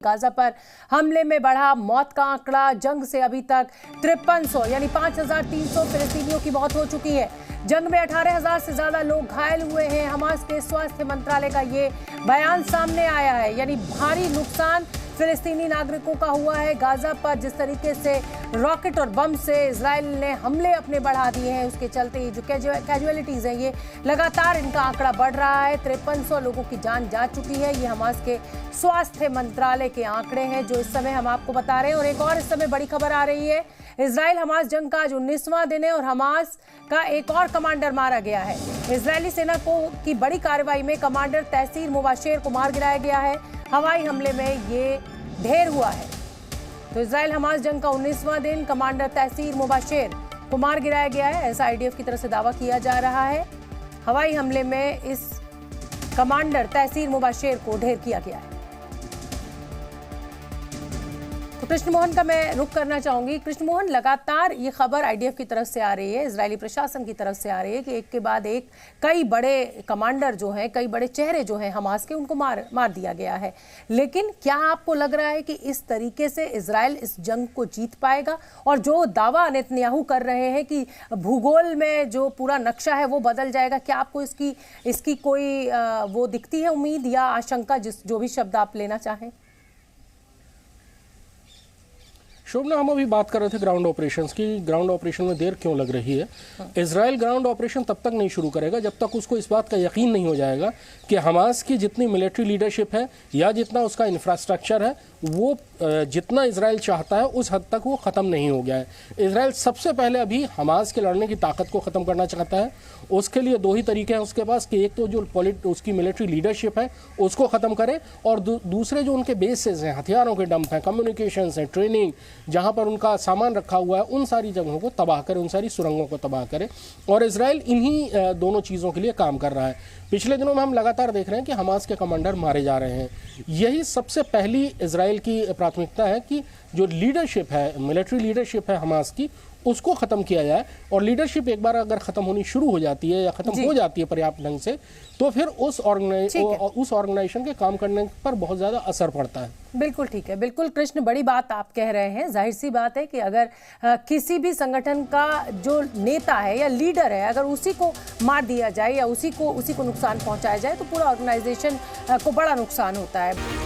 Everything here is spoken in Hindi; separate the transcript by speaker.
Speaker 1: गाजा पर हमले में बढ़ा मौत का आंकड़ा। जंग से अभी तक 5300 यानी 5300 फिलिस्तीनियों की मौत हो चुकी है। जंग में 18,000 से ज्यादा लोग घायल हुए हैं। हमास के स्वास्थ्य मंत्रालय का ये बयान सामने आया है। यानी भारी नुकसान फिलिस्तीनी नागरिकों का हुआ है। गाजा पर जिस तरीके से रॉकेट और बम से इजराइल ने हमले अपने बढ़ा दिए हैं, उसके चलते जो कैजुअलिटीज हैं ये लगातार इनका आंकड़ा बढ़ रहा है। 5300 लोगों की जान जा चुकी है। ये हमास के स्वास्थ्य मंत्रालय के आंकड़े हैं जो इस समय हम आपको बता रहे हैं। और एक और इस समय बड़ी खबर आ रही है, इजराइल हमास जंग का आज 19वां दिन है और हमास का एक और कमांडर मारा गया है। इजरायली सेना की बड़ी कार्रवाई में कमांडर तहसीर मुबाशेर को मार गिराया गया है। हवाई हमले में ये ढेर हुआ है। तो इजराइल हमास जंग का 19वां दिन, कमांडर तहसीर मुबाशेर को मार गिराया गया है, ऐसा आईडीएफ की तरफ से दावा किया जा रहा है। हवाई हमले में इस कमांडर तहसीर मुबाशेर को ढेर किया गया है। तो कृष्ण मोहन का मैं रुख करना चाहूंगी। कृष्ण मोहन, लगातार ये खबर आईडीएफ की तरफ से आ रही है, इजरायली प्रशासन की तरफ से आ रही है कि एक के बाद एक कई बड़े कमांडर जो हैं, कई बड़े चेहरे जो हैं हमास के, उनको मार दिया गया है। लेकिन क्या आपको लग रहा है कि इस तरीके से इजराइल इस जंग को जीत पाएगा? और जो दावा नेतन्याहू कर रहे हैं कि भूगोल में जो पूरा नक्शा है वो बदल जाएगा, क्या आपको इसकी कोई वो दिखती है उम्मीद या आशंका, जो भी शब्द आप लेना चाहें?
Speaker 2: शोभना, हम अभी बात कर रहे थे ग्राउंड ऑपरेशंस की। ग्राउंड ऑपरेशन में देर क्यों लग रही है? इजराइल ग्राउंड ऑपरेशन तब तक नहीं शुरू करेगा जब तक उसको इस बात का यकीन नहीं हो जाएगा कि हमास की जितनी मिलिट्री लीडरशिप है या जितना उसका इंफ्रास्ट्रक्चर है वो जितना इजराइल चाहता है उस हद तक वो ख़त्म नहीं हो गया है। इजराइल सबसे पहले अभी हमास के लड़ने की ताकत को ख़त्म करना चाहता है। उसके लिए दो ही तरीके हैं उसके पास कि एक तो जो उसकी मिलिट्री लीडरशिप है उसको ख़त्म करे, और दूसरे जो उनके बेसेस हैं, हथियारों के डंप हैं, कम्युनिकेशंस हैं, ट्रेनिंग, जहाँ पर उनका सामान रखा हुआ है, उन सारी जगहों को तबाह करे, उन सारी सुरंगों को तबाह करे। और इजराइल इन्हीं दोनों चीज़ों के लिए काम कर रहा है। पिछले दिनों में हम लगातार देख रहे हैं कि हमास के कमांडर मारे जा रहे हैं। यही सबसे पहली इजराइल की प्राथमिकता है कि जो लीडरशिप है, मिलिट्री लीडरशिप है हमास की, उसको ख़त्म किया जाए। और लीडरशिप एक बार अगर ख़त्म होनी शुरू हो जाती है या ख़त्म हो जाती है पर्याप्त ढंग से, तो फिर उस ऑर्गेनाइजेशन के काम करने पर बहुत ज़्यादा असर पड़ता है।
Speaker 1: बिल्कुल ठीक है, बिल्कुल कृष्ण, बड़ी बात आप कह रहे हैं। जाहिर सी बात है कि अगर किसी भी संगठन का जो नेता है या लीडर है, अगर उसी को मार दिया जाए या उसी को नुकसान पहुंचाया जाए तो पूरा ऑर्गेनाइजेशन को बड़ा नुकसान होता है।